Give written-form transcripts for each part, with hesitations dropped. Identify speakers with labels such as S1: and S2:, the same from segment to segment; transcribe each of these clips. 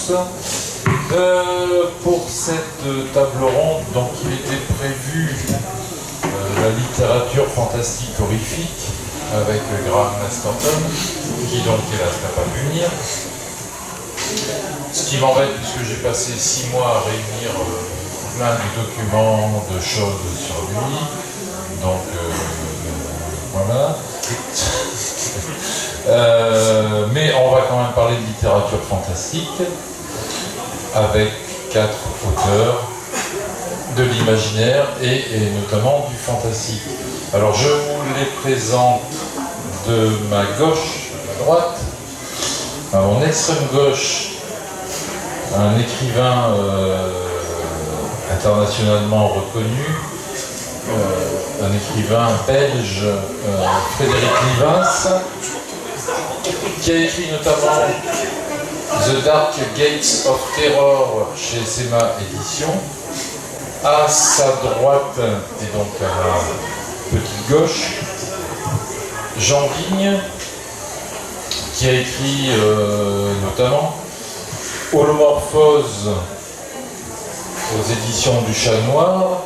S1: tous. Pour cette table ronde, donc il était prévu la littérature fantastique horrifique avec Graham Masterton, qui donc hélas n'a pas pu venir. Ce qui m'embête puisque j'ai passé 6 mois à réunir plein de documents, de choses sur lui. Donc voilà. Mais on va quand même parler de littérature fantastique avec 4 auteurs de l'imaginaire et notamment du fantastique. Alors je vous les présente de ma gauche à ma droite. À mon extrême gauche, un écrivain internationalement reconnu, un écrivain belge, Frédéric Lievens, qui a écrit notamment The Dark Gates of Terror chez Sema Éditions. À sa droite, et donc à ma petite gauche, Jean Vigne, qui a écrit notamment Holomorphose aux éditions du Chat Noir,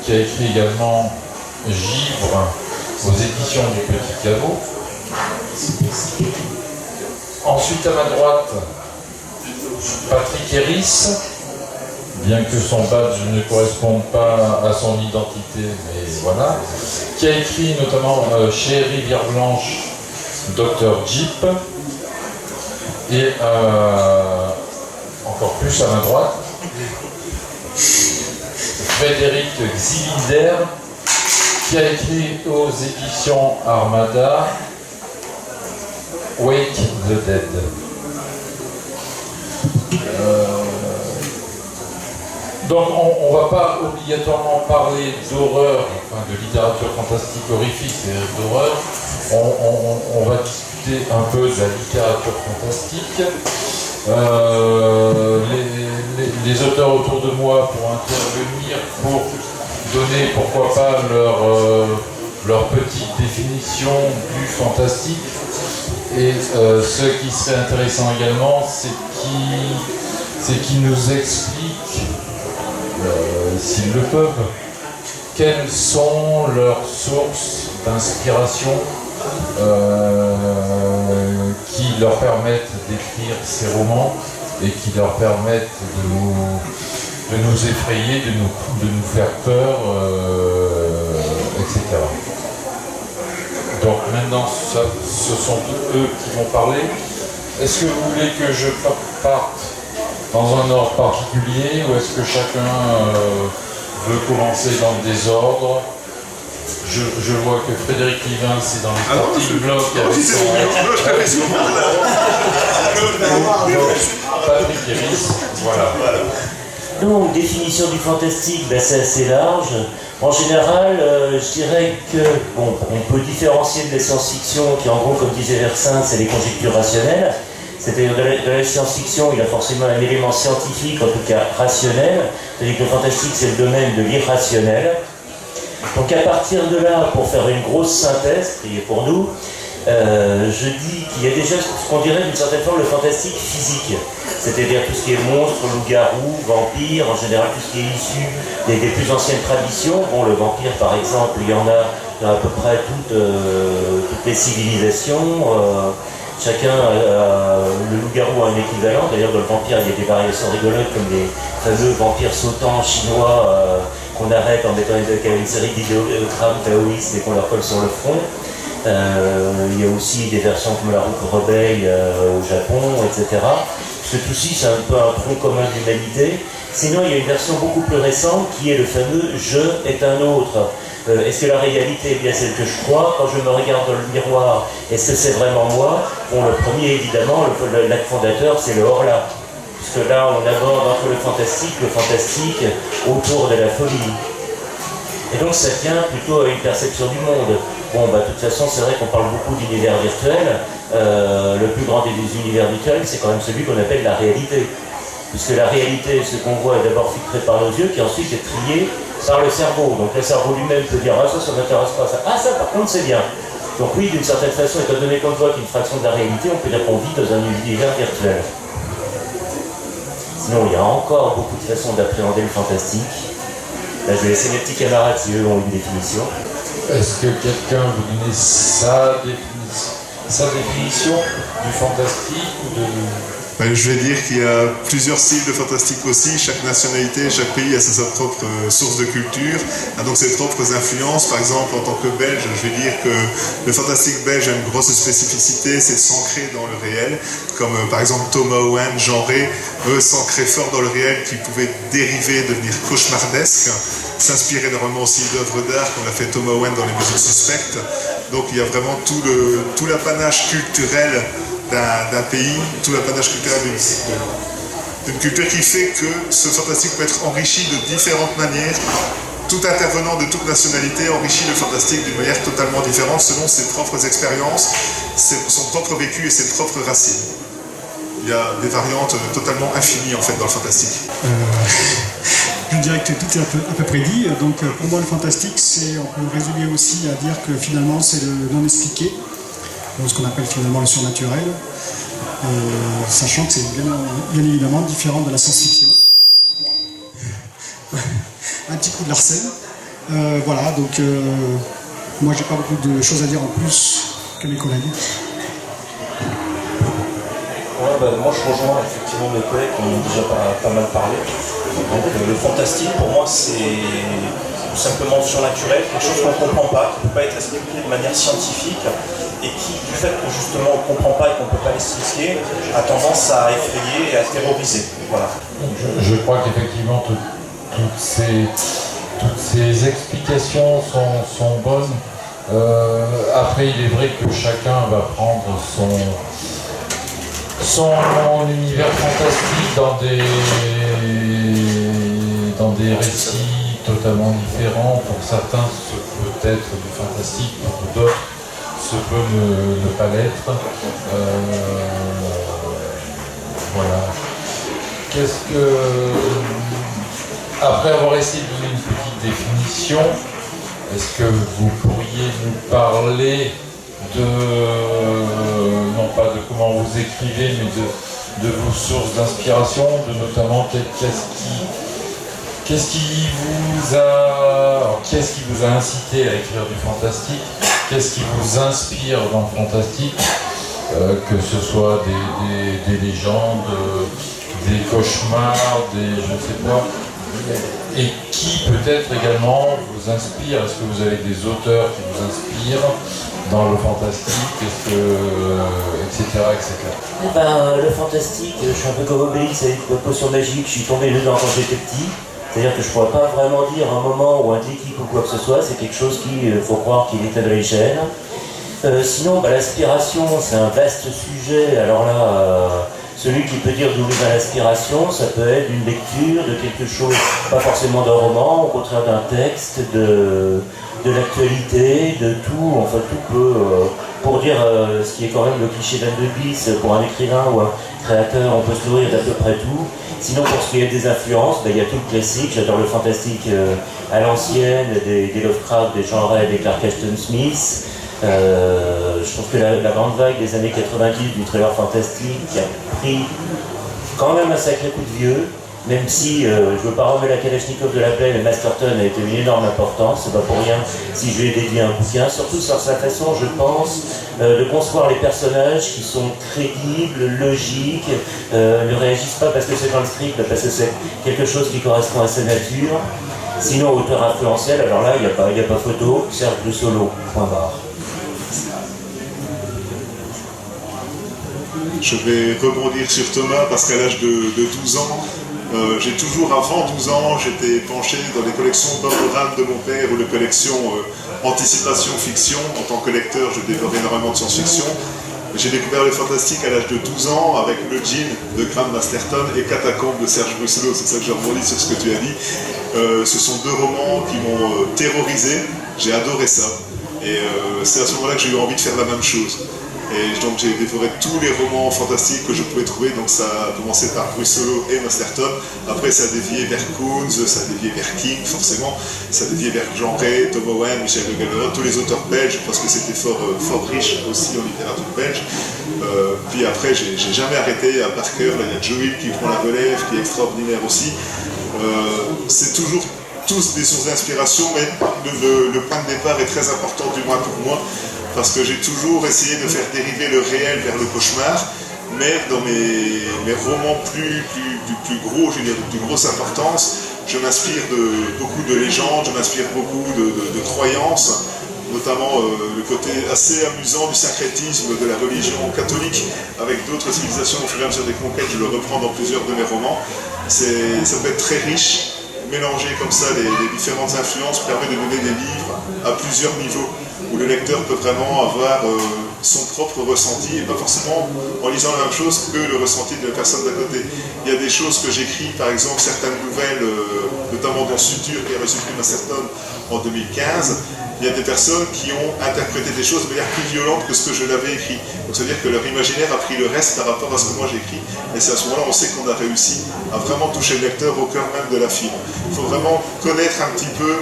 S1: qui a écrit également Givre aux éditions du Petit Caveau. Ensuite à ma droite, Patrick Héris, bien que son badge ne corresponde pas à son identité, mais voilà, qui a écrit notamment chez Rivière Blanche Dr Jeep, et encore plus à ma droite, Frédéric Xilinder, qui a écrit aux éditions Armada Wake the Dead. Donc on ne va pas obligatoirement parler d'horreur, enfin de littérature fantastique horrifique et d'horreur. On va discuter un peu de la littérature fantastique. Les auteurs autour de moi pour intervenir, pour donner pourquoi pas leur petite définition du fantastique. Et ce qui serait intéressant également, c'est qu'ils nous expliquent, s'ils le peuvent, quelles sont leurs sources d'inspiration qui leur permettent d'écrire ces romans et qui leur permettent de nous effrayer, de nous faire peur, etc. Donc maintenant, ce sont eux qui vont parler. Est-ce que vous voulez que je parte dans un ordre particulier ou est-ce que chacun veut commencer dans le désordre? Je vois que Frédéric Lievens est dans le starting block avec son... Patrick Héris, voilà.
S2: Donc, définition du fantastique, c'est assez large. En général, je dirais que on peut différencier de la science-fiction, qui en gros, comme disait Versin, c'est les conjectures rationnelles. C'est-à-dire de la science-fiction, il a forcément un élément scientifique, en tout cas rationnel. C'est-à-dire que le fantastique, c'est le domaine de l'irrationnel. Donc à partir de là, pour faire une grosse synthèse, priez pour nous, je dis qu'il y a déjà ce qu'on dirait d'une certaine forme le fantastique physique, c'est-à-dire tout ce qui est monstres, loups-garous, vampires, en général tout ce qui est issu des plus anciennes traditions. Bon, le vampire par exemple, il y en a dans à peu près toutes les civilisations. Chacun, le loup-garou a un équivalent. D'ailleurs, dans le vampire, il y a des variations rigolotes comme les fameux vampires sautants chinois qu'on arrête en mettant une série d'idéogrammes taoïstes et qu'on leur colle sur le front. Il y a aussi des versions comme la Route Rebelle au Japon, etc. Parce que tout ci, c'est un peu un tronc commun de l'humanité. Sinon, il y a une version beaucoup plus récente qui est le fameux « je est un autre ». Est-ce que la réalité est bien celle que je crois? Quand je me regarde dans le miroir, est-ce que c'est vraiment moi? Bon, le premier, évidemment, l'acte fondateur, c'est le Horla. Puisque là, on aborde entre le fantastique autour de la folie. Et donc, ça tient plutôt à une perception du monde. Bon, de toute façon, c'est vrai qu'on parle beaucoup d'univers virtuel. Le plus grand des univers virtuels, c'est quand même celui qu'on appelle la réalité. Puisque la réalité, ce qu'on voit, est d'abord filtré par nos yeux, qui ensuite est trié par le cerveau. Donc le cerveau lui-même peut dire « Ah, ça m'intéresse pas, ça. Ah, ça, par contre, c'est bien ». Donc oui, d'une certaine façon, étant donné qu'on voit qu'une fraction de la réalité, on peut dire qu'on vit dans un univers virtuel. Sinon, il y a encore beaucoup de façons d'appréhender le fantastique. Là, je vais laisser mes petits camarades si eux ont une définition.
S1: Est-ce que quelqu'un veut donner sa définition du fantastique ou de...
S3: Je vais dire qu'il y a plusieurs styles de fantastique aussi. Chaque nationalité, chaque pays a sa propre source de culture, a donc ses propres influences. Par exemple, en tant que Belge, je vais dire que le fantastique belge a une grosse spécificité, c'est de s'ancrer dans le réel. Comme par exemple Thomas Owen, genré, eux s'ancraient fort dans le réel qui pouvait dériver, devenir cauchemardesque, s'inspirer normalement aussi d'œuvres d'art, comme l'a fait Thomas Owen dans Les Mesures Suspectes. Donc il y a vraiment tout l'apanage culturel d'un pays, tout l'apanage culturel d'une culture qui fait que ce fantastique peut être enrichi de différentes manières. Tout intervenant de toute nationalité enrichit le fantastique d'une manière totalement différente selon ses propres expériences, son propre vécu et ses propres racines. Il y a des variantes totalement infinies en fait dans le fantastique.
S4: Je dirais que tout est à peu près dit. Donc pour moi le fantastique, on peut résumer aussi à dire que finalement c'est le non expliqué. Donc, ce qu'on appelle finalement le surnaturel, sachant que c'est bien évidemment différent de la science-fiction. Un petit coup de Larsen. Voilà, donc moi j'ai pas beaucoup de choses à dire en plus que mes collègues.
S5: Moi je rejoins effectivement mes collègues qui ont déjà pas mal parlé. Donc le fantastique pour moi c'est tout simplement surnaturel, quelque chose qu'on ne comprend pas, qui ne peut pas être expliqué de manière scientifique et qui, du fait que justement on ne comprend pas et qu'on ne peut pas l'expliquer, a tendance à effrayer et à terroriser. Voilà.
S1: Je crois qu'effectivement toutes ces explications sont bonnes. Après, il est vrai que chacun va prendre son univers fantastique dans des récits totalement différents. Pour certains, ce peut être du fantastique, pour d'autres, ce peut ne pas l'être. Voilà. Après avoir essayé de donner une petite définition, est-ce que vous pourriez nous parler non pas de comment vous écrivez, mais de vos sources d'inspiration, de notamment qu'est-ce qui vous a incité à écrire du fantastique, qu'est-ce qui vous inspire dans le fantastique, que ce soit des légendes, des cauchemars, je ne sais pas, et qui peut-être également vous inspire. Est-ce que vous avez des auteurs qui vous inspirent dans le fantastique, etc.
S2: Le fantastique, je suis un peu comme Obélix avec une potion magique, je suis tombé dedans quand j'étais petit. C'est-à-dire que je ne pourrais pas vraiment dire un moment ou un déclic ou quoi que ce soit, c'est quelque chose qu'il faut croire qu'il était de l'échelle. Sinon, l'inspiration, c'est un vaste sujet. Alors là, celui qui peut dire d'où vient l'inspiration, ça peut être une lecture de quelque chose, pas forcément d'un roman, au contraire d'un texte, de l'actualité, de tout, enfin tout peut, pour dire ce qui est quand même le cliché 22 bis, pour un écrivain ou un créateur, on peut se nourrir d'à peu près tout. Sinon, pour ce qui est des influences, il y a tout le classique, j'adore le fantastique à l'ancienne, des Lovecraft, des Jean Ray, des Clark Ashton Smith. Je trouve que la grande vague des années 90 du thriller fantastique a pris quand même un sacré coup de vieux, même si je ne veux pas remettre la Kalachnikov de la plaie, mais Masterton a été une énorme importance, c'est pas pour rien si je lui ai dédié un bouquin, surtout sur sa façon, je pense, de concevoir les personnages qui sont crédibles, logiques, ne réagissent pas parce que c'est dans le script, parce que c'est quelque chose qui correspond à sa nature. Sinon, auteur influentiel, alors là, il n'y a pas photo, Serge Brussolo, point barre.
S3: Je vais rebondir sur Thomas parce qu'à l'âge de 12 ans, j'ai toujours, avant 12 ans, j'étais penché dans les collections Borderland de mon père ou les collections Anticipation Fiction. En tant que lecteur, je dévorais énormément de science-fiction. J'ai découvert le fantastique à l'âge de 12 ans avec Le Djinn de Graham Masterton et Catacombes de Serge Brussolo. C'est ça que je rebondis sur ce que tu as dit. Ce sont deux romans qui m'ont terrorisé. J'ai adoré ça. Et c'est à ce moment-là que j'ai eu envie de faire la même chose. Et donc j'ai dévoré tous les romans fantastiques que je pouvais trouver. Donc ça a commencé par Russolo et Masterton. Après ça a dévié vers Koons, ça a dévié vers King forcément. Ça a dévié vers Jean Ray, Tom Owen, Michel de Gallerot, tous les auteurs belges parce que c'était fort riche aussi en littérature belge. Puis après j'ai jamais arrêté à Parker. Là il y a Joey qui prend la relève, qui est extraordinaire aussi. C'est toujours tous des sources d'inspiration, mais le point de départ est très important du moins pour moi. Parce que j'ai toujours essayé de faire dériver le réel vers le cauchemar, mais dans mes romans plus gros, je veux dire, de plus grosse importance, je m'inspire de beaucoup de légendes, je m'inspire beaucoup de croyances, notamment le côté assez amusant du syncrétisme de la religion catholique avec d'autres civilisations au fur et à mesure des conquêtes, je le reprends dans plusieurs de mes romans. Ça peut être très riche, mélanger comme ça les différentes influences permet de donner des livres à plusieurs niveaux, où le lecteur peut vraiment avoir son propre ressenti et pas forcément en lisant la même chose que le ressenti de la personne d'à côté. Il y a des choses que j'écris, par exemple certaines nouvelles, notamment dans Suture qui a reçu le prix Masterton en 2015, il y a des personnes qui ont interprété des choses de manière plus violente que ce que je l'avais écrit. Donc c'est-à-dire que leur imaginaire a pris le reste par rapport à ce que moi j'écris. Et c'est à ce moment-là on sait qu'on a réussi à vraiment toucher le lecteur au cœur même de la fibre. Il faut vraiment connaître un petit peu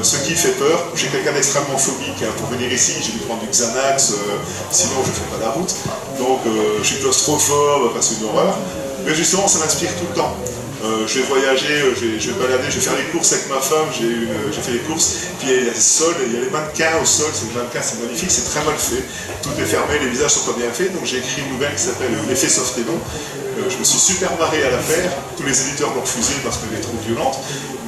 S3: ce qui fait peur. Je suis quelqu'un d'extrêmement phobique. Pour venir ici, j'ai dû prendre du Xanax, sinon je ne fais pas la route. Donc je suis claustrophobe, c'est une horreur. Mais justement, ça m'inspire tout le temps. Je vais voyager, je vais balader, je vais faire les courses avec ma femme, j'ai fait les courses, puis il y a des sols, il y a les mannequins au sol, ces mannequins c'est magnifique, c'est très mal fait, tout est fermé, les visages sont pas bien faits, donc j'ai écrit une nouvelle qui s'appelle L'effet Softénon. Je me suis super marré à la faire, tous les éditeurs l'ont refusé parce qu'elle est trop violente,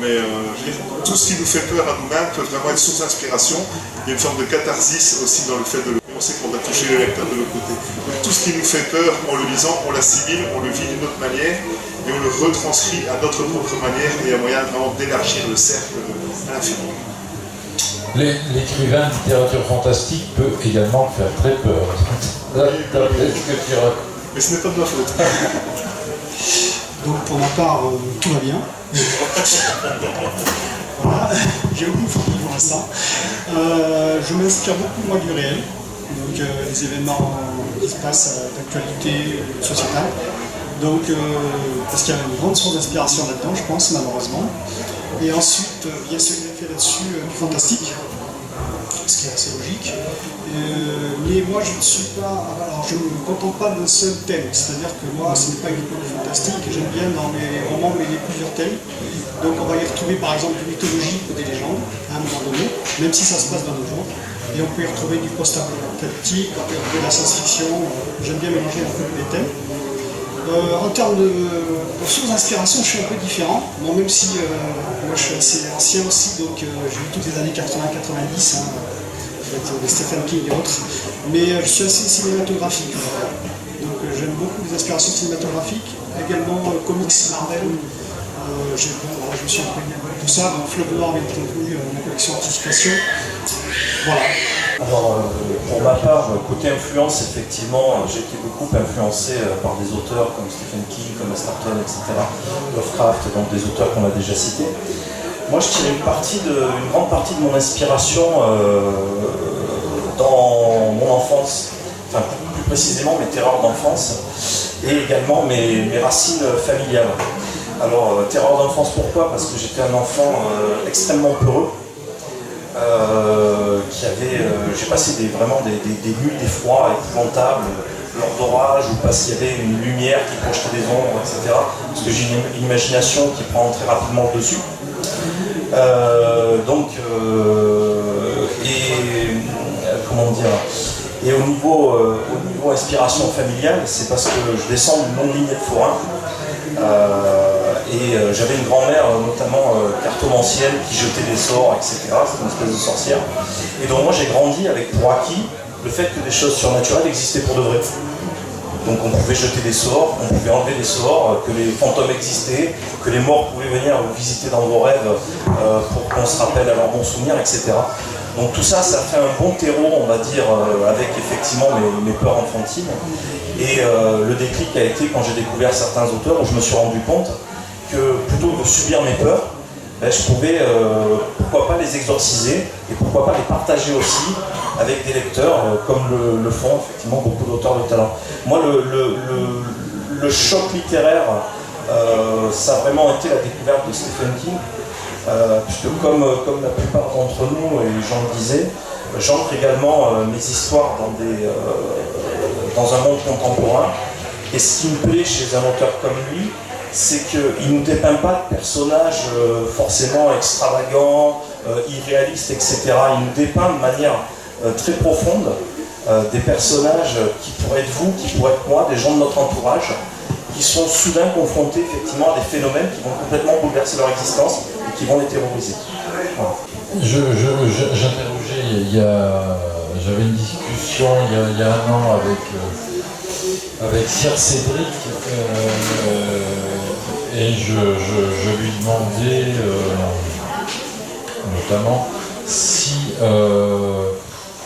S3: mais je veux dire, tout ce qui nous fait peur à nous-mêmes peut vraiment être source d'inspiration. Il y a une forme de catharsis aussi dans le fait de le... On sait qu'on va toucher le lecteur de l'autre côté. Donc, tout ce qui nous fait peur en le lisant, on l'assimile, on le vit d'une autre manière et on le retranscrit à notre propre manière et il y a moyen vraiment d'élargir le cercle à l'infini.
S1: L'écrivain de littérature fantastique peut également faire très peur.
S3: Mais ce n'est pas de ma faute.
S4: Donc pour ma part, tout va bien. Voilà. J'ai aucune phobie pour l'instant. Je m'inspire beaucoup moi du réel, donc des événements qui se passent d'actualité sociétale. Donc parce qu'il y a une grande source d'inspiration là-dedans, je pense, malheureusement. Et ensuite, il y a ce effet là-dessus du fantastique, ce qui est assez logique. Mais moi, je ne suis pas. Alors, je ne me contente pas d'un seul thème. C'est-à-dire que moi, ce n'est pas uniquement du fantastique. J'aime bien dans mes romans mêler plusieurs thèmes. Donc, on va y retrouver par exemple du mythologique ou des légendes, à un moment donné, même si ça se passe dans nos jours. Et on peut y retrouver du post-apocalyptique, on peut y retrouver de la science-fiction. J'aime bien mélanger un peu les thèmes. En termes de sources d'inspiration, je suis un peu différent. Bon, même si moi je suis assez ancien aussi, donc j'ai vu toutes les années 80-90, avec Stephen King et autres. Mais je suis assez cinématographique. Donc j'aime beaucoup les inspirations cinématographiques, également comics Marvel. Je me suis imprégné de tout ça. Fleuve Noir est inclus ma collection Anticipation. Voilà.
S5: Alors, pour ma part, côté influence, effectivement, j'ai été beaucoup influencé par des auteurs comme Stephen King, comme Masterton, etc. Lovecraft, donc des auteurs qu'on a déjà cités. Moi, je tire une grande partie de mon inspiration dans mon enfance, enfin plus précisément mes terreurs d'enfance, et également mes racines familiales. Alors, terreur d'enfance, pourquoi? Parce que j'étais un enfant extrêmement peureux. J'ai passé vraiment des nuits d'effroi épouvantables lors d'orages ou parce qu'il y avait une lumière qui projetait des ombres, etc. Parce que j'ai une imagination qui prend très rapidement le dessus. Et au niveau inspiration familiale, c'est parce que je descends d'une longue lignée de forains. J'avais une grand-mère, notamment cartomancienne, qui jetait des sorts, etc. C'était une espèce de sorcière. Et donc moi j'ai grandi avec pour acquis le fait que des choses surnaturelles existaient pour de vrai. Donc on pouvait jeter des sorts, on pouvait enlever des sorts, que les fantômes existaient, que les morts pouvaient venir vous visiter dans vos rêves pour qu'on se rappelle à leurs bons souvenirs, etc. Donc tout ça, ça fait un bon terreau, on va dire, avec effectivement mes peurs enfantines. Et le déclic a été quand j'ai découvert certains auteurs où je me suis rendu compte que plutôt que de subir mes peurs, je pouvais pourquoi pas les exorciser et pourquoi pas les partager aussi avec des lecteurs, comme le font effectivement beaucoup d'auteurs de talent. Moi, le choc littéraire, ça a vraiment été la découverte de Stephen King, puisque comme la plupart d'entre nous, et Jean le disait, j'ancre également mes histoires dans un monde contemporain. Et ce qui me plaît chez un auteur comme lui, c'est qu'il ne nous dépeint pas de personnages forcément extravagants, irréalistes, etc. Il nous dépeint de manière très profonde des personnages qui pourraient être vous, qui pourraient être moi, des gens de notre entourage, qui sont soudain confrontés effectivement à des phénomènes qui vont complètement bouleverser leur existence et qui vont les terroriser. Voilà.
S1: J'interrogeais, j'avais une discussion il y a un an avec Sir Cédric et je lui demandais notamment si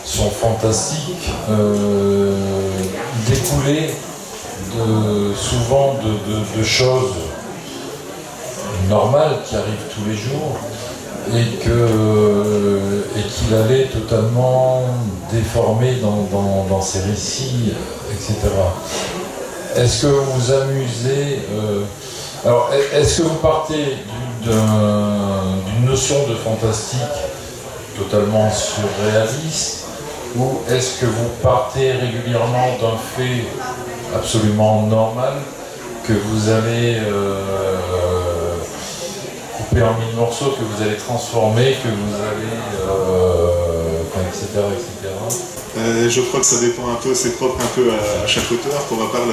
S1: son fantastique découlait souvent de choses normales qui arrivent tous les jours et qu'il allait totalement déformer dans ses récits, etc. Est-ce que vous vous amusez alors, est-ce que vous partez d'une notion de fantastique totalement surréaliste, ou est-ce que vous partez régulièrement d'un fait absolument normal que vous allez couper en mille morceaux, que vous allez transformer, que vous allez etc.
S3: Je crois que ça dépend un peu, c'est propre un peu à chaque auteur. Pour ma part,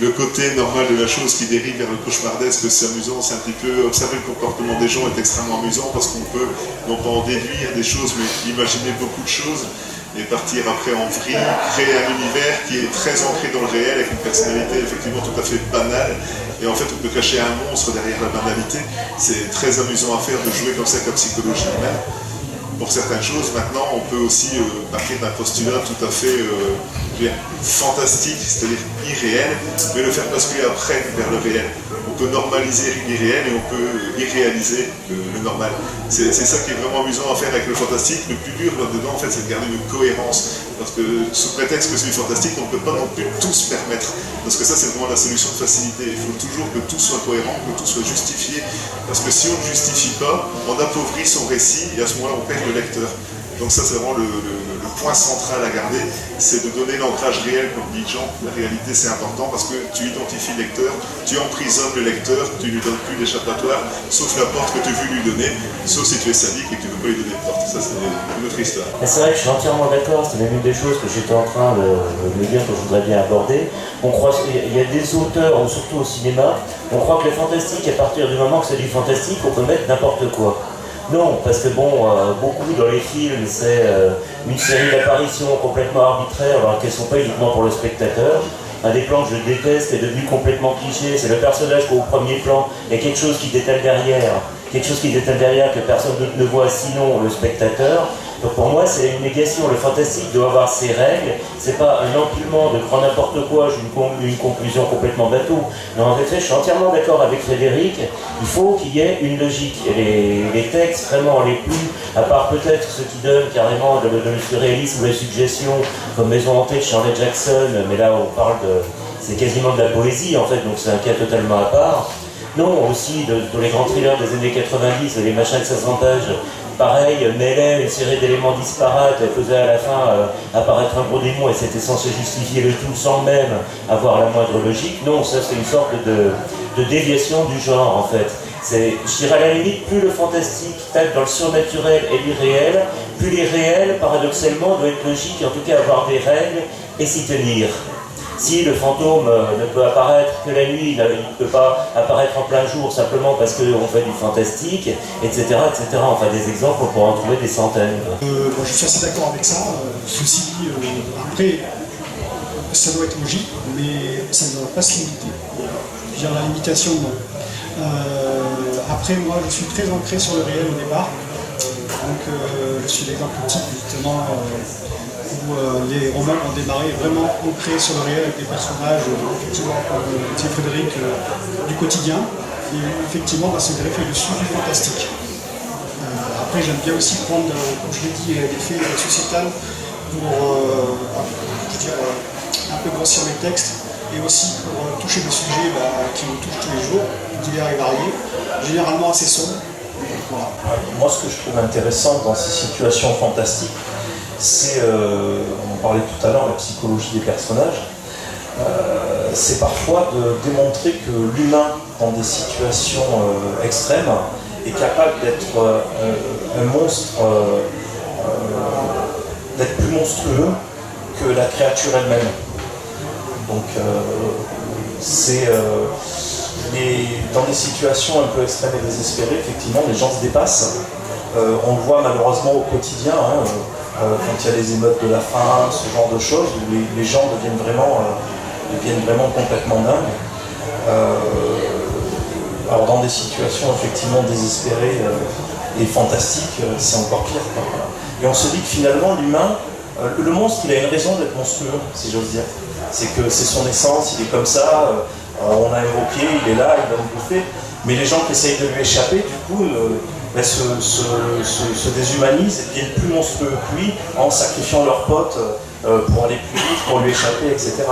S3: le côté normal de la chose qui dérive vers le cauchemardesque, c'est amusant, c'est un petit peu observer le comportement des gens est extrêmement amusant parce qu'on peut non pas en déduire des choses, mais imaginer beaucoup de choses et partir après en vrille, créer un univers qui est très ancré dans le réel avec une personnalité effectivement tout à fait banale. Et en fait, on peut cacher un monstre derrière la banalité. C'est très amusant à faire de jouer comme ça avec la psychologie humaine. Pour certaines choses, maintenant, on peut aussi partir d'un postulat tout à fait fantastique, c'est-à-dire irréel, mais le faire basculer après vers le réel. On peut normaliser l'irréel et on peut irréaliser le normal. C'est ça qui est vraiment amusant à faire avec le fantastique. Le plus dur là-dedans, en fait, c'est de garder une cohérence. Parce que sous prétexte que c'est du fantastique, on ne peut pas non plus tout se permettre. Parce que ça, c'est vraiment la solution de facilité. Il faut toujours que tout soit cohérent, que tout soit justifié. Parce que si on ne justifie pas, on appauvrit son récit et à ce moment-là, on perd le lecteur. Donc ça, c'est vraiment le point central à garder, c'est de donner l'ancrage réel, comme dit Jean. La réalité, c'est important parce que tu identifies le lecteur, tu emprisonnes le lecteur, tu ne lui donnes plus d'échappatoire, sauf la porte que tu veux lui donner, sauf si tu es sadique et que tu ne veux pas lui donner de porte. Ça, c'est une autre histoire.
S2: C'est vrai que je suis entièrement d'accord, c'est même une des choses que j'étais en train de dire, que je voudrais bien aborder. On croit, il y a des auteurs, surtout au cinéma, on croit que le fantastique, à partir du moment que c'est du fantastique, on peut mettre n'importe quoi. Non, parce que beaucoup dans les films, c'est une série d'apparitions complètement arbitraires, alors qu'elles ne sont pas uniquement pour le spectateur. Un des plans que je déteste est devenu complètement cliché, c'est le personnage qu'au premier plan, il y a quelque chose qui détale derrière, que personne d'autre ne voit sinon le spectateur. Donc pour moi, c'est une négation. Le fantastique doit avoir ses règles. C'est pas un empilement de grand n'importe quoi, une conclusion complètement bateau. Non, en effet, je suis entièrement d'accord avec Frédéric. Il faut qu'il y ait une logique. Et les textes, vraiment, les plus, à part peut-être ceux qui donnent carrément le surréalisme ou la suggestion, comme Maison hantée de Shirley Jackson, mais là, on parle c'est quasiment de la poésie, en fait, donc c'est un cas totalement à part. Non, aussi, dans les grands thrillers des années 90, les machins de 500 pages, pareil, mêlait une série d'éléments disparates, faisait à la fin apparaître un gros démon et c'était censé justifier le tout sans même avoir la moindre logique. Non, ça c'est une sorte de déviation du genre en fait. Je dirais à la limite, plus le fantastique tape dans le surnaturel et l'irréel, plus l'irréel, paradoxalement, doit être logique, et en tout cas avoir des règles et s'y tenir. Si le fantôme ne peut apparaître que la nuit, il ne peut pas apparaître en plein jour simplement parce qu'on fait du fantastique, etc., etc. Enfin, des exemples, on pourra en trouver des centaines.
S4: Je suis assez d'accord avec ça. Ceci dit, après, ça doit être logique, mais ça ne doit pas se limiter. Je veux dire, la limitation, non. Après, moi, je suis très ancré sur le réel au départ. Donc, je suis l'exemple type, justement, où les romans ont démarré vraiment ancrés sur le réel avec des personnages, effectivement, comme disait Frédéric, du quotidien, et effectivement, se greffer dessus du fantastique. Après, j'aime bien aussi prendre, comme je l'ai dit, des faits sociétals pour un peu grossir les textes et aussi pour toucher des sujets qui nous touchent tous les jours, divers et variés, généralement assez sombres. Voilà.
S5: Moi, ce que je trouve intéressant dans ces situations fantastiques, c'est, on parlait tout à l'heure, la psychologie des personnages, c'est parfois de démontrer que l'humain, dans des situations extrêmes, est capable d'être un monstre, d'être plus monstrueux que la créature elle-même. Donc, dans des situations un peu extrêmes et désespérées, effectivement, les gens se dépassent. On le voit malheureusement au quotidien, quand il y a les émeutes de la faim, ce genre de choses, où les gens deviennent vraiment complètement dingues. Alors dans des situations effectivement désespérées et fantastiques, c'est encore pire, quoi. Et on se dit que finalement l'humain, le monstre, il a une raison d'être monstrueux, si j'ose dire. C'est que c'est son essence, il est comme ça, on a invoqué, il est là, il va nous bouffer. Mais les gens qui essayent de lui échapper, du coup, se déshumanisent et deviennent plus monstrueux que lui en sacrifiant leurs potes pour aller plus vite, pour lui échapper, etc.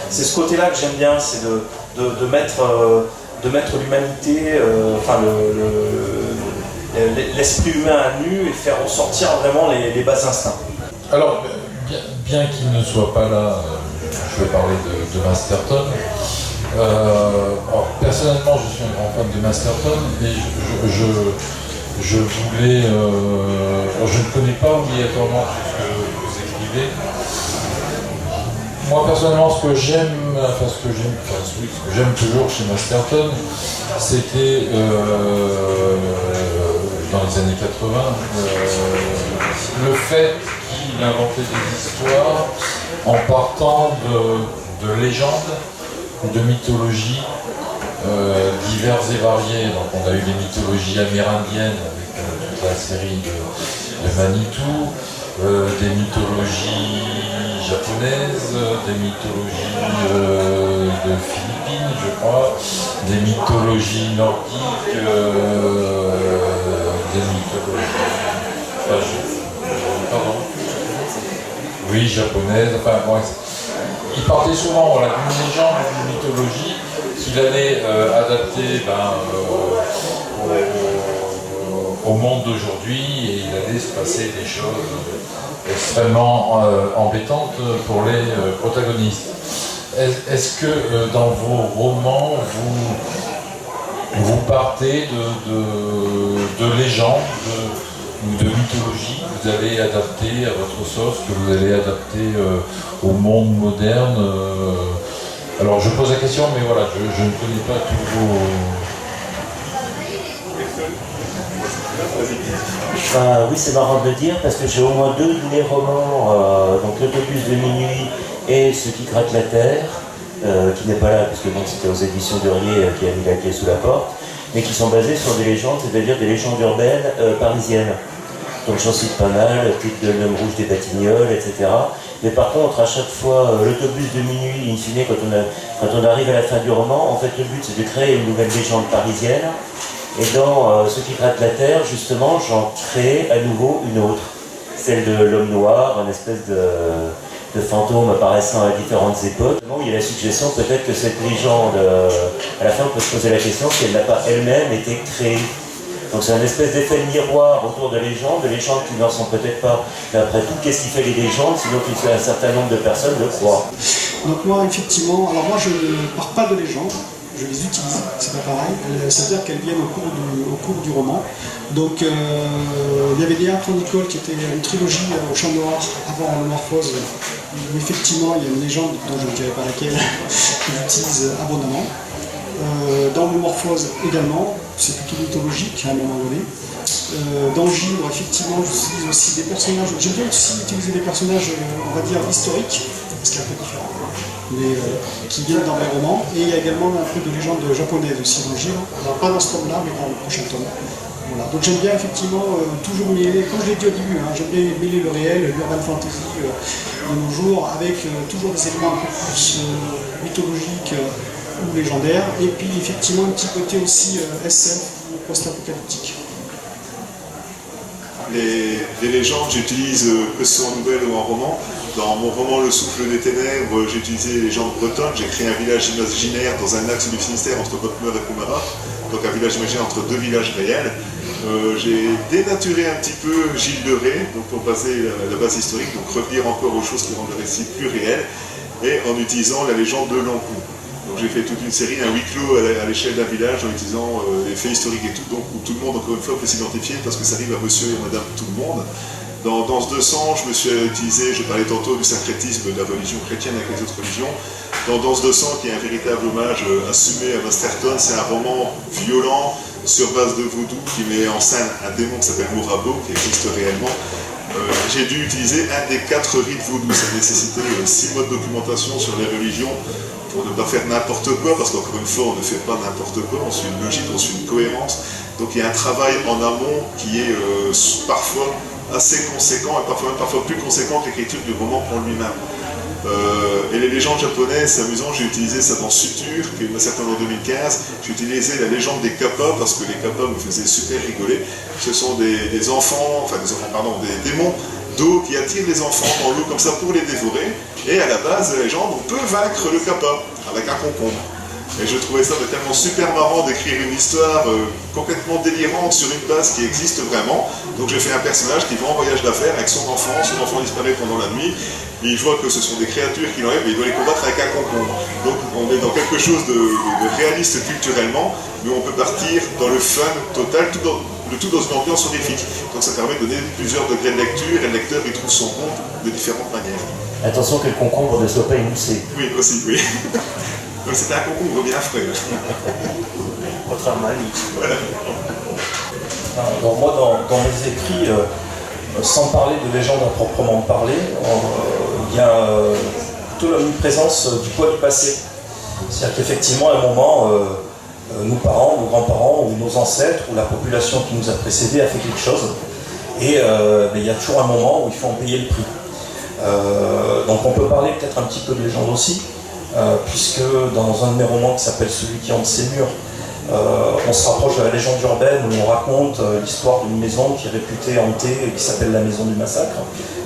S5: C'est ce côté-là que j'aime bien, c'est de mettre l'humanité, l'esprit humain à nu et faire ressortir vraiment les bas instincts.
S1: Alors, bien qu'il ne soit pas là, je vais parler de Masterton. Alors, personnellement, je suis un grand fan de Masterton et je voulais. Je ne connais pas obligatoirement tout ce que vous écrivez. Moi, personnellement, ce que j'aime toujours chez Masterton, c'était dans les années 80, le fait qu'il inventait des histoires en partant de légendes, de mythologies diverses et variées. Donc on a eu les mythologies amérindiennes avec toute la série de Manitou, des mythologies japonaises, des mythologies de Philippines, je crois, des mythologies nordiques, des mythologies... pardon. Oui, japonaises, enfin bon, il partait souvent d'une légende, d'une mythologie qu'il allait adapter au monde d'aujourd'hui et il allait se passer des choses extrêmement embêtantes pour les protagonistes. Est-ce que dans vos romans, vous partez de légendes ou de mythologie que vous allez adapter à votre sauce, que vous allez adapter au monde moderne? Alors je pose la question, mais voilà, je ne connais pas tous vos...
S2: Oui, c'est marrant de le dire parce que j'ai au moins deux de mes romans, donc L'autobus de minuit et Ce qui gratte la terre, qui n'est pas là parce que bon, c'était aux éditions Durier qui a mis la clé sous la porte, mais qui sont basés sur des légendes, c'est-à-dire des légendes urbaines parisiennes. Donc j'en cite pas mal, type de l'homme rouge des Batignolles, etc. Mais par contre, à chaque fois, l'autobus de minuit, in fine, quand on arrive à la fin du roman, en fait le but c'est de créer une nouvelle légende parisienne. Et dans Ce qui gratte la terre, justement, j'en crée à nouveau une autre. Celle de l'homme noir, une espèce de fantôme apparaissant à différentes époques. Il y a la suggestion peut-être que cette légende, à la fin on peut se poser la question si elle n'a pas elle-même été créée. Donc c'est un espèce d'effet de miroir autour de légendes qui n'en sont peut-être pas. Mais après tout, qu'est-ce qui fait les légendes, sinon qu'un certain nombre de personnes le croient.
S4: Donc moi, effectivement, alors moi je ne pars pas de légendes, je les utilise, c'est pas pareil, c'est-à-dire qu'elles viennent au cours du roman. Donc il y avait Léa Chronicle qui était une trilogie au Champ Noir avant le Morphose, où effectivement il y a une légende dont je ne dirai pas laquelle, que j'utilise abondamment. Dans le Morphose également, c'est plutôt mythologique à un moment donné. Dans le Givre, effectivement, j'utilise aussi des personnages. J'aime bien aussi utiliser des personnages, on va dire, historiques, parce qu'il y a un peu différent, mais qui viennent dans mes romans. Et il y a également un peu de légende japonaise aussi dans le Givre. Alors, pas dans ce tome-là, mais dans le prochain tome. Voilà. Donc j'aime bien effectivement toujours mêler, comme je l'ai dit au début, j'aime bien mêler le réel, l'urban fantasy de nos jours, avec toujours des éléments un peu plus mythologiques ou légendaires, et puis effectivement un petit côté aussi SF ou post-apocalyptique.
S3: les légendes, j'utilise que ce soit en nouvelle ou en roman. Dans mon roman Le Souffle des Ténèbres, j'ai utilisé les légendes bretonnes. J'ai créé un village imaginaire dans un axe du Finistère entre Bottmer et Poumara, donc un village imaginaire entre deux villages réels. J'ai dénaturé un petit peu Gilles de Ré, donc pour baser la base historique, donc revenir encore aux choses qui rendent le récit plus réel, et en utilisant la légende de Lancou. Donc j'ai fait toute une série, un huis clos à l'échelle d'un village en utilisant les faits historiques et tout, donc où tout le monde encore une fois peut s'identifier parce que ça arrive à monsieur et madame tout le monde. Dans Danse de sang, je me suis utilisé, je parlais tantôt du syncrétisme de la religion chrétienne avec les autres religions. Dans Danse de sang, qui est un véritable hommage assumé à Masterton, c'est un roman violent sur base de vaudou qui met en scène un démon qui s'appelle Mourabo, qui existe réellement. J'ai dû utiliser un des 4 rites vaudou. Ça nécessitait 6 mois de documentation sur les religions pour ne pas faire n'importe quoi, parce qu'encore une fois, on ne fait pas n'importe quoi, on suit une logique, on suit une cohérence. Donc il y a un travail en amont qui est parfois assez conséquent, et parfois plus conséquent que l'écriture du roman en lui-même. Et les légendes japonaises, c'est amusant, j'ai utilisé ça dans Suture, qui est une massacre en 2015. J'ai utilisé la légende des kappas, parce que les kappas me faisaient super rigoler. Ce sont des démons d'eau qui attirent les enfants dans l'eau comme ça pour les dévorer. Et à la base de la légende, on peut vaincre le kappa avec un concombre. Et je trouvais ça tellement super marrant d'écrire une histoire complètement délirante sur une base qui existe vraiment. Donc j'ai fait un personnage qui va en voyage d'affaires avec son enfant disparaît pendant la nuit, et il voit que ce sont des créatures qui l'enlèvent et il doit les combattre avec un concombre. Donc on est dans quelque chose de réaliste culturellement, mais on peut partir dans le fun total, le tout dans une ambiance horrifique. Donc ça permet de donner plusieurs degrés de lecture, et le lecteur y trouve son compte de différentes manières.
S2: Attention que le concombre ne soit pas émoussé.
S3: Oui, aussi, oui. Donc c'était un concombre bien frais.
S2: Contrairement à lui.
S3: Voilà.
S5: Alors moi, dans mes écrits, sans parler de légende à proprement parler, il y a plutôt l'omniprésence du poids du passé. C'est-à-dire qu'effectivement, à un moment, nos parents, nos grands-parents, ou nos ancêtres, ou la population qui nous a précédés a fait quelque chose. Et il y a toujours un moment où il faut en payer le prix. Donc on peut parler peut-être un petit peu de légende aussi, puisque dans un de mes romans qui s'appelle Celui qui hante ses murs, on se rapproche de la légende urbaine où on raconte l'histoire d'une maison qui est réputée hantée et qui s'appelle la maison du massacre,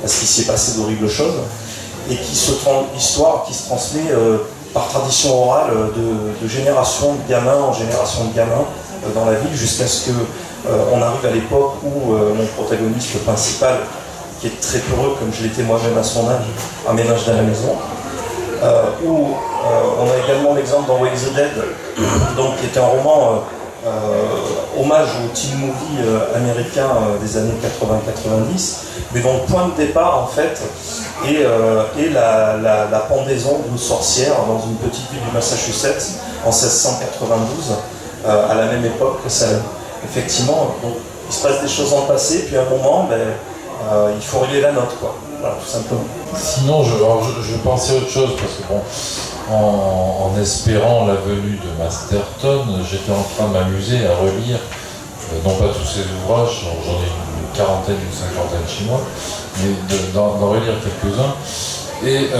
S5: parce qu'il s'y est passé d'horribles choses, et histoire qui se transmet par tradition orale de génération de gamins en génération de gamins dans la ville, jusqu'à ce qu'on arrive à l'époque où mon protagoniste principal, qui est très peureux, comme je l'étais moi-même à son âge, emménage dans la maison. Où on a également l'exemple dans Wake the Dead, donc, qui était un roman hommage au teen movie américain des années 80-90, mais dont le point de départ en fait est la pendaison d'une sorcière dans une petite ville du Massachusetts en 1692, à la même époque que Salem. Effectivement, donc, il se passe des choses dans le passé, puis à un moment, il faut relier la note, quoi. Voilà, tout simplement.
S1: Sinon, je pensais à autre chose, parce que bon, en espérant la venue de Masterton, j'étais en train de m'amuser à relire, non pas tous ses ouvrages, j'en ai une quarantaine, une cinquantaine chez moi, mais d'en relire quelques-uns. Et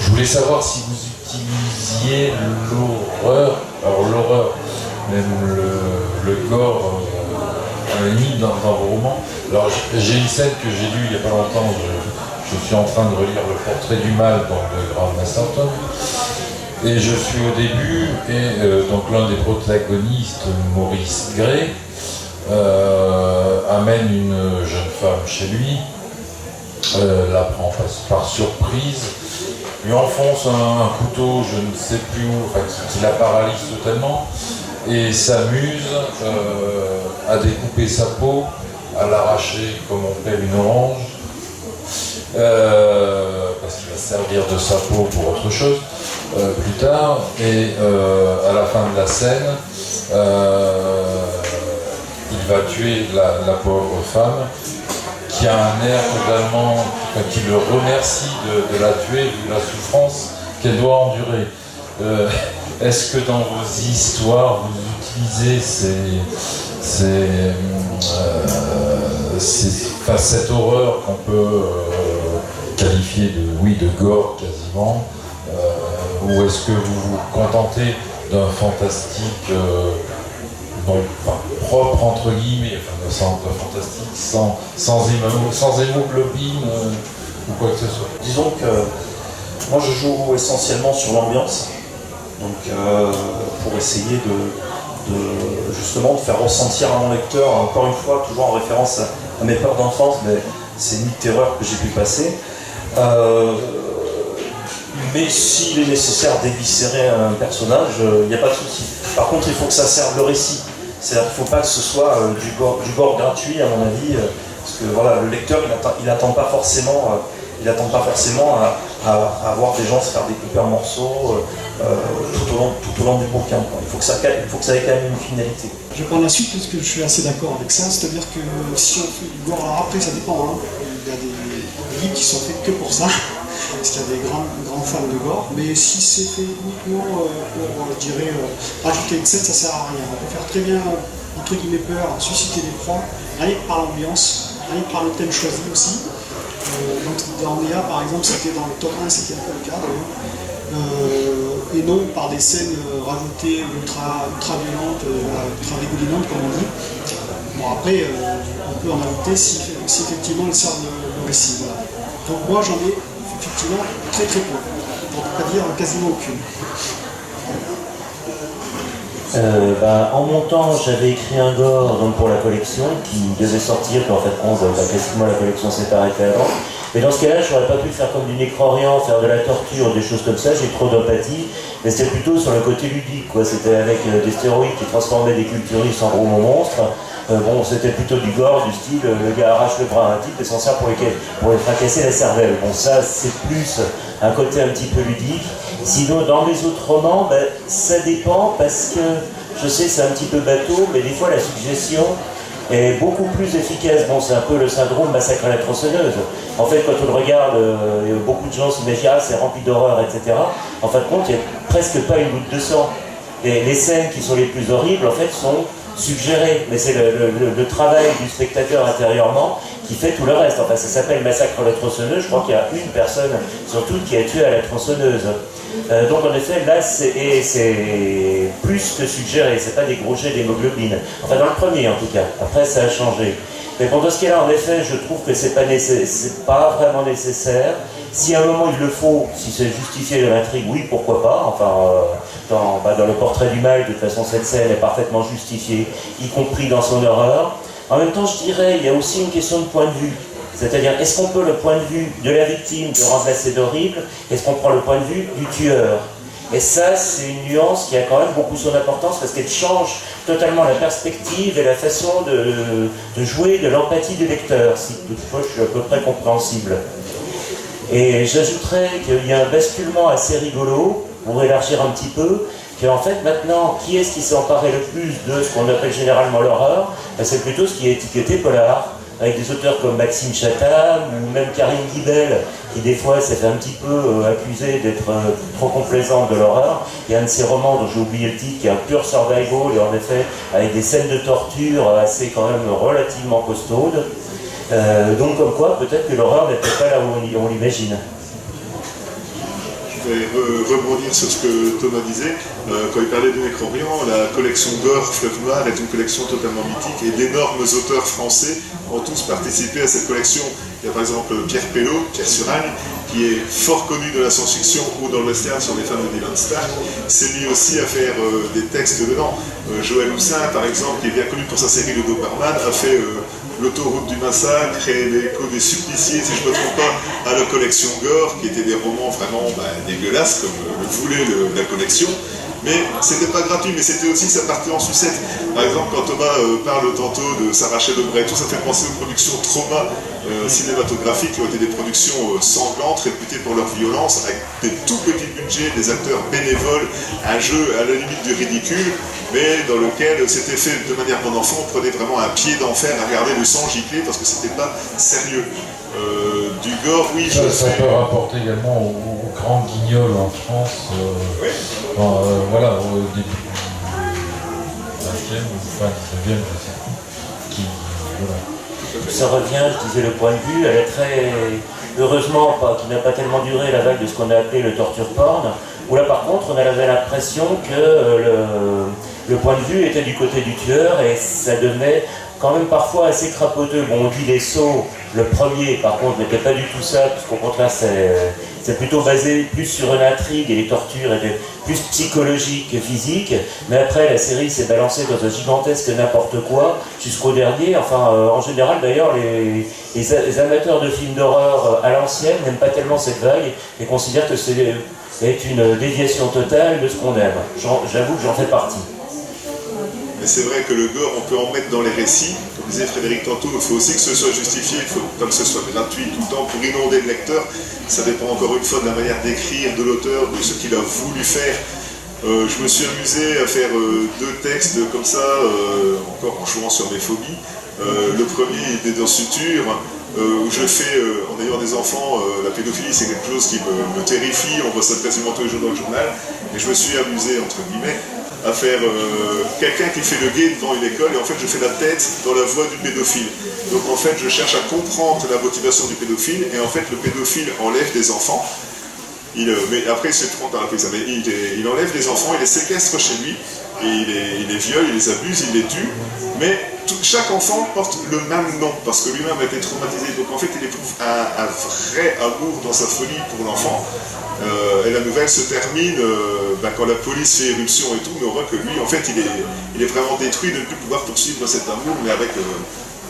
S1: je voulais savoir si vous utilisiez l'horreur, alors l'horreur, même le gore, à la limite dans vos romans. Alors j'ai une scène que j'ai lue il n'y a pas longtemps, je suis en train de relire Le Portrait du mal de Graham Masterton, et je suis au début, et donc l'un des protagonistes, Maurice Gray, amène une jeune femme chez lui, la prend par surprise, lui enfonce un couteau, je ne sais plus où, enfin, qui la paralyse totalement, et s'amuse à découper sa peau, à l'arracher comme on pèle une orange, parce qu'il va servir de sa peau pour autre chose plus tard, et à la fin de la scène, il va tuer la pauvre femme, qui a un air totalement, qui le remercie de la tuer vu la souffrance qu'elle doit endurer. Est-ce que dans vos histoires vous utilisez cette horreur qu'on peut qualifier de gore quasiment, ou est-ce que vous vous contentez d'un fantastique propre entre guillemets, enfin de centre fantastique, sans hémoglobine ou quoi que ce soit.
S5: Disons que moi je joue essentiellement sur l'ambiance, donc pour essayer justement de faire ressentir à mon lecteur, encore une fois, toujours en référence à mes peurs d'enfance, mais ces nuits de terreur que j'ai pu passer. Mais s'il est nécessaire d'éviscérer un personnage, il n'y a pas de souci. Par contre, il faut que ça serve le récit. C'est-à-dire qu'il ne faut pas que ce soit du gore gratuit, à mon avis, parce que voilà, le lecteur, il n'attend pas forcément à voir des gens se faire découper en morceaux tout au long du bouquin. Il faut que ça ait quand même une finalité.
S4: Je vais prendre la suite parce que je suis assez d'accord avec ça, c'est-à-dire que si on fait du gore, alors après ça dépend, hein. Il y a des livres qui sont faits que pour ça, parce qu'il y a des grands fans de gore, mais si c'est fait uniquement pour, je dirais, rajouter une scène, ça sert à rien. On peut faire très bien, entre guillemets, peur, susciter des proies, rien que par l'ambiance, rien que par le thème choisi aussi. Donc dans Néa par exemple, c'était dans le top 1, c'était un peu le cas et non par des scènes rajoutées ultra violentes, ultra dégoulinantes comme on dit. Bon après, on peut en ajouter si effectivement elles servent le récit. Voilà. Donc moi j'en ai effectivement très peu, pour ne pas dire quasiment aucune.
S2: En mon temps, j'avais écrit un gore donc pour la collection qui devait sortir, puis en fait, classiquement la collection s'est arrêtée avant. Mais dans ce cas-là, je n'aurais pas pu faire comme du Nécrorient, faire de la torture, des choses comme ça, j'ai trop d'empathie, mais c'était plutôt sur le côté ludique, quoi. C'était avec des stéroïdes qui transformaient des culturistes en gros monstres. C'était plutôt du gore, du style, le gars arrache le bras à un type et s'en sert pour les fracasser la cervelle. Bon, ça, c'est plus un côté un petit peu ludique. Sinon, dans les autres romans, ça dépend parce que, je sais, c'est un petit peu bateau, mais des fois, la suggestion est beaucoup plus efficace. Bon, c'est un peu le syndrome massacre à la tronçonneuse. En fait, quand on le regarde, beaucoup de gens s'imaginent, c'est rempli d'horreur, etc. En fin de compte, il n'y a presque pas une goutte de sang. Et les scènes qui sont les plus horribles, en fait, sont suggérées. Mais c'est le travail du spectateur intérieurement qui fait tout le reste. Enfin, ça s'appelle massacre à la tronçonneuse. Je crois qu'il y a une personne, surtout, qui a tué à la tronçonneuse. Donc en effet, là, c'est plus que suggéré, c'est pas des gros jets d'hémoglobine. Enfin, dans le premier en tout cas, après ça a changé. Mais pour dans ce cas-là, en effet, je trouve que c'est pas vraiment nécessaire. Si à un moment il le faut, si c'est justifié de l'intrigue, oui, pourquoi pas. Enfin, dans le portrait du mal, de toute façon, cette scène est parfaitement justifiée, y compris dans son horreur. En même temps, je dirais, il y a aussi une question de point de vue. C'est-à-dire, est-ce qu'on peut le point de vue de la victime de remplacer d'horrible? Est-ce qu'on prend le point de vue du tueur? Et ça, c'est une nuance qui a quand même beaucoup son importance parce qu'elle change totalement la perspective et la façon de jouer de l'empathie du lecteur, si toutefois je suis à peu près compréhensible. Et j'ajouterais qu'il y a un basculement assez rigolo, pour élargir un petit peu, qu'en fait maintenant, qui est-ce qui s'est emparé le plus de ce qu'on appelle généralement l'horreur? C'est plutôt ce qui est étiqueté polar, avec des auteurs comme Maxime Chatham ou même Karine Guibel, qui des fois s'est fait un petit peu accusé d'être trop complaisante de l'horreur. Il y a un de ses romans dont j'ai oublié le titre, qui est un pur survival, et en effet avec des scènes de torture assez quand même relativement costaudes. Donc comme quoi, peut-être que l'horreur n'est peut-être pas là où on l'imagine.
S3: Je vais rebondir sur ce que Thomas disait. Quand il parlait de Nécrorient, la collection Gore Fleuve Noir est une collection totalement mythique et d'énormes auteurs français ont tous participé à cette collection. Il y a par exemple Pierre Pelot, Pierre Suragne, qui est fort connu de la science-fiction ou dans le western sur les femmes de Dylan Stark, s'est mis aussi à faire des textes dedans. Joël Houssin, par exemple, qui est bien connu pour sa série Le Doberman, a fait L'autoroute du massacre et l'écho des suppliciés, si je ne me trompe pas, à la collection Gore, qui étaient des romans vraiment dégueulasses, comme le voulait la collection. Mais c'était pas gratuit, mais c'était aussi, ça partait en sucette. Par exemple, quand Thomas parle tantôt de s'arracher le bras et tout, ça fait penser aux productions trauma cinématographiques qui ont été des productions sanglantes, réputées pour leur violence, avec des tout petits budgets, des acteurs bénévoles, un jeu à la limite du ridicule, mais dans lequel c'était fait de manière bon enfant, on prenait vraiment un pied d'enfer à regarder le sang gicler parce que c'était pas sérieux. Du gore, oui,
S1: ça peut rapporter également aux grands guignols en France.
S3: Oui.
S1: Voilà, au début du 20e ou fin 19e, je sais qui, voilà.
S2: Ça revient, je disais, le point de vue, elle est très, heureusement, qui n'a pas tellement duré la vague de ce qu'on a appelé le torture porn, où là par contre on avait l'impression que le point de vue était du côté du tueur et ça devenait quand même parfois assez crapoteux. Bon, on dit les sauts, le premier par contre n'était pas du tout ça, puisqu'au contraire c'est plutôt basé plus sur une intrigue et les tortures étaient plus psychologiques que physiques. Mais après la série s'est balancée dans un gigantesque n'importe quoi jusqu'au dernier. Enfin, en général d'ailleurs les amateurs de films d'horreur à l'ancienne n'aiment pas tellement cette vague et considèrent que c'est une déviation totale de ce qu'on aime. J'avoue que j'en fais partie.
S3: Mais c'est vrai que le gore, on peut en mettre dans les récits. Comme disait Frédéric tantôt, il faut aussi que ce soit justifié, il faut pas que ce soit gratuit tout le temps pour inonder le lecteur. Ça dépend encore une fois de la manière d'écrire de l'auteur, de ce qu'il a voulu faire. Je me suis amusé à faire 2 textes comme ça, encore en jouant sur mes phobies. Le premier était dans Suture, où je fais, en ayant des enfants, la pédophilie c'est quelque chose qui me terrifie, on voit ça quasiment tous les jours dans le journal, et je me suis amusé, entre guillemets, à faire quelqu'un qui fait le gay devant une école, et en fait je fais la tête dans la voix du pédophile. Donc en fait je cherche à comprendre la motivation du pédophile, et en fait le pédophile enlève des enfants, mais après il se trompe dans la prise, mais il enlève des enfants, il les séquestre chez lui, et il les viole, il les abuse, il les tue, mais chaque enfant porte le même nom, parce que lui-même a été traumatisé, donc en fait il éprouve un vrai amour dans sa folie pour l'enfant. Et la nouvelle se termine quand la police fait éruption et tout, mais on voit que lui, en fait, il est vraiment détruit de ne plus pouvoir poursuivre cet amour, mais avec...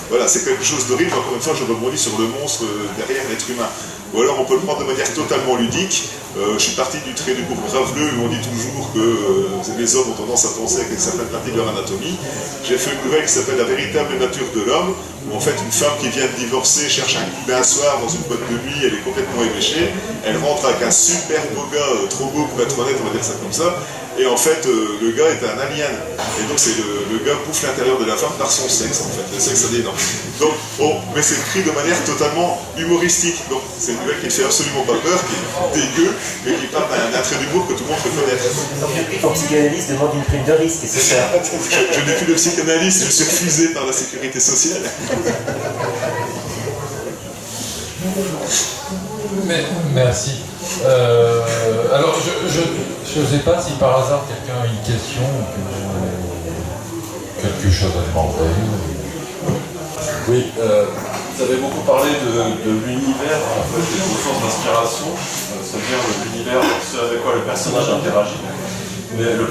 S3: voilà, c'est quelque chose d'horrible. Encore une fois, je rebondis sur le monstre derrière l'être humain. Ou alors on peut le prendre de manière totalement ludique. Je suis parti du trait du groupe graveleux où on dit toujours que les hommes ont tendance à penser avec certaines parties de leur anatomie. J'ai fait une nouvelle qui s'appelle La véritable nature de l'homme, où en fait une femme qui vient de divorcer cherche un coup d'un soir dans une boîte de nuit, elle est complètement éméchée, elle rentre avec un super beau gars, trop beau pour être honnête, on va dire ça comme ça, et en fait le gars est un alien, et donc c'est le gars bouffe l'intérieur de la femme par son sexe en fait, le sexe aliénant. Donc bon, mais c'est pris de manière totalement humoristique, donc c'est une nouvelle qui ne fait absolument pas peur, qui est dégueu, mais qui part d'un trait d'humour que tout le monde peut connaître.
S2: Donc depuis ton psychanalyste demande une prime de risque, c'est ça?
S3: Je n'ai plus de psychanalyste, je suis refusé par la sécurité sociale.
S1: Mais, merci. Alors, je ne sais pas si par hasard quelqu'un a une question ou quelque chose à demander.
S6: Oui, vous avez beaucoup parlé de l'univers, en fait, des sources d'inspiration, c'est-à-dire l'univers, ce avec quoi le personnage interagit, mais le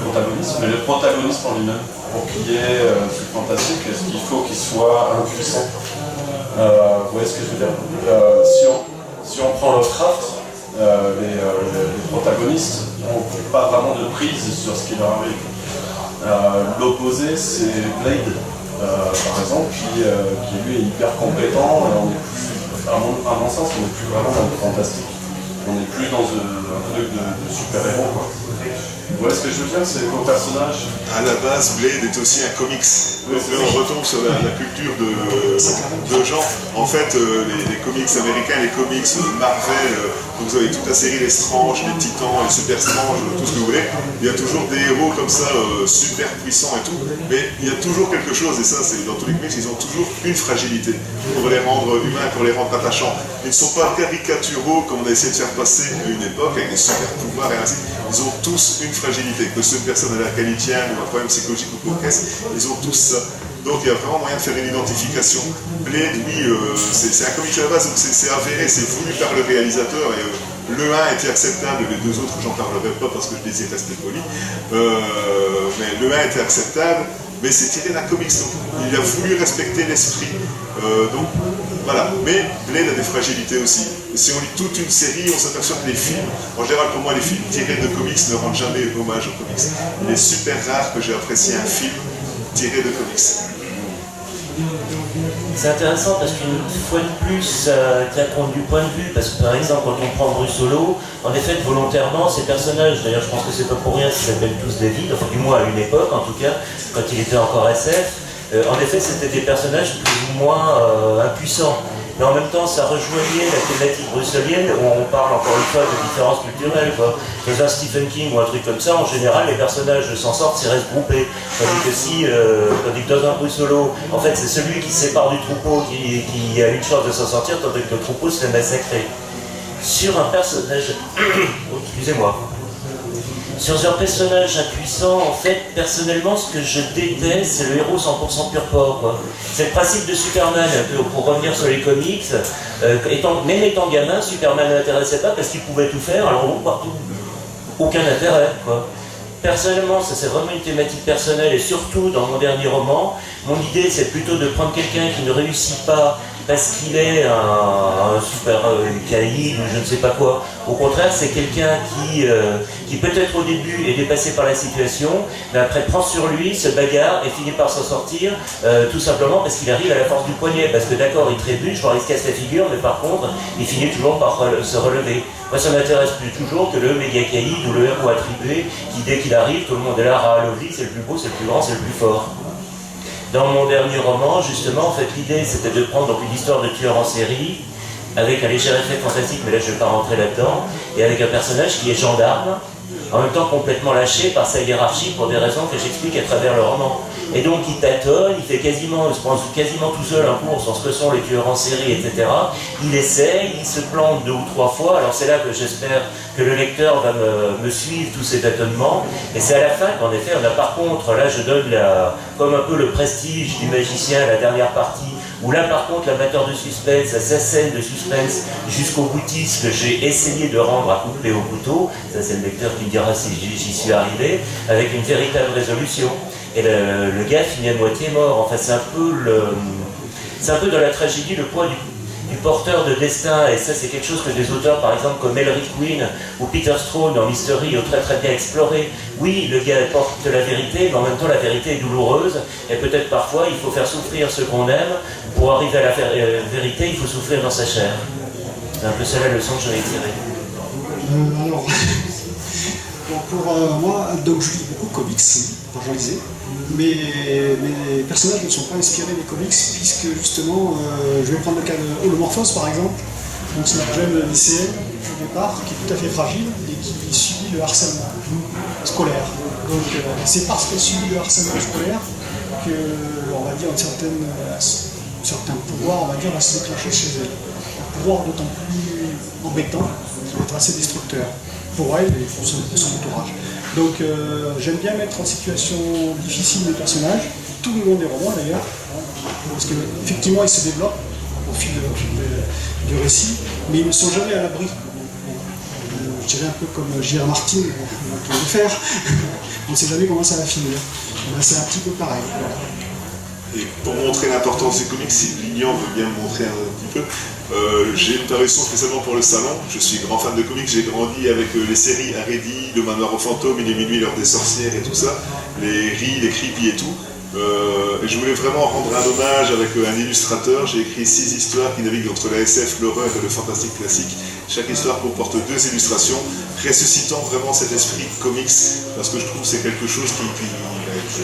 S6: protagonisme en lui-même, pour qu'il y ait ce fantastique, est-ce qu'il faut qu'il soit impuissant? Vous voyez ce que je veux dire? Si on prend Lovecraft, les protagonistes n'ont pas vraiment de prise sur ce qui leur arrive. L'opposé, c'est Blade, par exemple, qui lui est hyper compétent, et on est plus, à mon sens, on n'est plus vraiment dans le fantastique. On n'est plus dans un truc de super-héros, quoi. Vous voyez ce que je veux dire? C'est vos personnages.
S3: À la base, Blade est aussi un comics. Là, on retombe sur la culture de genre. En fait, les comics américains, les comics Marvel, vous avez toute la série Les Strange, les Titans, les Super Strange, tout ce que vous voulez. Il y a toujours des héros comme ça, super puissants et tout. Mais il y a toujours quelque chose, et ça, c'est dans tous les comics, ils ont toujours une fragilité pour les rendre humains, pour les rendre attachants. Ils ne sont pas caricaturaux comme on a essayé de faire passer à une époque avec des super pouvoirs et ainsi. Ils ont tous une fragilité, que ce personne à laquelle ils tiennent, ou un problème psychologique ou cocasse, ils ont tous ça. Donc il y a vraiment moyen de faire une identification. Blade, oui, c'est un comic à la base, donc c'est avéré, c'est voulu par le réalisateur, et le 1 était acceptable, les deux autres j'en parlerai pas parce que je désire rester poli, mais le 1 était acceptable, mais c'est tiré d'un comics, donc il a voulu respecter l'esprit. Donc voilà, mais Blade a des fragilités aussi. Si on lit toute une série, on s'aperçoit que les films, en général pour moi les films tirés de comics ne rendent jamais hommage aux comics. Il est super rare que j'ai apprécié un film tiré de comics.
S2: C'est intéressant parce qu'une fois de plus, ça tient compte du point de vue, parce que par exemple, quand on prend Brussolo, en effet, volontairement, ces personnages, d'ailleurs je pense que c'est pas pour rien qu'ils s'appellent tous David, enfin du moins à une époque en tout cas, quand il était encore SF, en effet c'était des personnages plus ou moins impuissants. Mais en même temps, ça rejoignait la thématique bruxellienne où on parle encore une fois de différences culturelles. Quoi. Dans un Stephen King ou un truc comme ça, en général, les personnages s'en sortent s'ils restent groupés. Tandis que dans un Bruxolo, en fait, c'est celui qui se sépare du troupeau qui a une chance de s'en sortir, tandis que le troupeau se fait massacrer. Sur un personnage... excusez-moi. Sur un personnage impuissant, en fait, personnellement, ce que je déteste, c'est le héros 100% pur porc, quoi. C'est le principe de Superman, un peu, pour revenir sur les comics. Même étant gamin, Superman ne m'intéressait pas parce qu'il pouvait tout faire, alors bon, partout, aucun intérêt, quoi. Personnellement, ça c'est vraiment une thématique personnelle, et surtout dans mon dernier roman, mon idée c'est plutôt de prendre quelqu'un qui ne réussit pas parce qu'il est un super caïd ou je ne sais pas quoi. Au contraire, c'est quelqu'un qui peut-être au début est dépassé par la situation, mais après prend sur lui, se bagarre et finit par s'en sortir, tout simplement parce qu'il arrive à la force du poignet. Parce que d'accord, il trébuche, voire il se casse la figure, mais par contre, il finit toujours par se relever. Moi, ça m'intéresse plus toujours que le méga caïd ou le héros attribué qui, dès qu'il arrive, tout le monde est là, râle, c'est le plus beau, c'est le plus grand, c'est le plus fort. Dans mon dernier roman, justement, en fait, l'idée c'était de prendre donc, une histoire de tueur en série avec un léger effet fantastique, mais là je ne vais pas rentrer là-dedans, et avec un personnage qui est gendarme, en même temps complètement lâché par sa hiérarchie pour des raisons que j'explique à travers le roman. Et donc il tâtonne, il se prend quasiment tout seul en cours sur ce que sont les tueurs en série, etc. Il essaye, il se plante 2 ou 3 fois, alors c'est là que j'espère que le lecteur va me suivre tous ces tâtonnements, et c'est à la fin qu'en effet on a par contre, là je donne comme un peu le prestige du magicien, la dernière partie, où là par contre l'amateur de suspense a sa scène de suspense jusqu'au boutiste que j'ai essayé de rendre à couper au couteau, ça c'est le lecteur qui me dira si j'y suis arrivé, avec une véritable résolution. Et le gars finit à moitié mort. Enfin, c'est un peu de la tragédie, le poids du porteur de destin. Et ça, c'est quelque chose que des auteurs, par exemple, comme Elric Quinn ou Peter Straugh dans Mystery ont très très bien exploré. Oui, le gars porte la vérité, mais en même temps, la vérité est douloureuse. Et peut-être parfois, il faut faire souffrir ceux qu'on aime. Pour arriver à la vérité, il faut souffrir dans sa chair. C'est un peu ça la leçon que j'en ai tirée.
S4: Alors, pour moi, donc je lis beaucoup de comics, enfin j'en lisais, mais mes personnages ne sont pas inspirés des comics, puisque justement, je vais prendre le cas de Holomorphose par exemple, donc c'est une jeune lycéenne au départ, qui est tout à fait fragile et qui subit le harcèlement scolaire. Donc c'est parce qu'elle subit le harcèlement scolaire que, on va dire, certains pouvoirs, on va dire, va se déclencher chez elle. Un pouvoir d'autant plus embêtant, qui va être assez destructeur pour elle et pour son entourage. Donc j'aime bien mettre en situation difficile les personnages, tout le long des romans d'ailleurs, parce qu'effectivement ils se développent au fil du récit, mais ils ne sont jamais à l'abri. Je dirais un peu comme J.R. Martin, on peut le faire, on ne sait jamais comment ça va finir. C'est un petit peu pareil. Voilà.
S3: Et pour montrer l'importance du comics, si Lignan veut bien me montrer un petit peu, j'ai une parution spécialement pour le salon. Je suis grand fan de comics, j'ai grandi avec les séries Haredi, Le Manoir aux Fantômes, Il est minuit, l'heure des sorcières et tout ça, les Ri, les Creepy et tout. Et je voulais vraiment rendre un hommage avec un illustrateur. J'ai écrit 6 histoires qui naviguent entre la SF, l'horreur et le fantastique classique. Chaque histoire comporte 2 illustrations, ressuscitant vraiment cet esprit comics, parce que je trouve que c'est quelque chose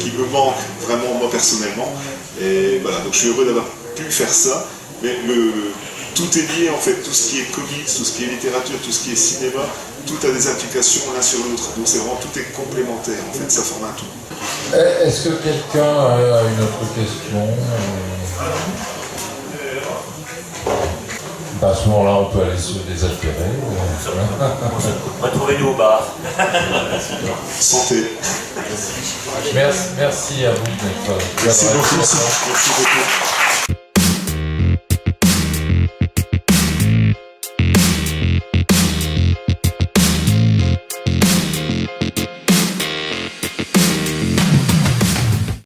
S3: qui me manque vraiment moi personnellement. Et voilà, donc je suis heureux d'avoir pu faire ça, mais tout est lié en fait, tout ce qui est comics, tout ce qui est littérature, tout ce qui est cinéma, tout a des implications l'un sur l'autre, donc c'est vraiment, tout est complémentaire en fait, ça forme un tout.
S1: Est-ce que quelqu'un a une autre question? À ce moment-là, on peut aller se désaltérer.
S2: Retrouvez-nous au bar.
S3: Santé.
S1: Merci à vous d'être.
S3: Merci beaucoup.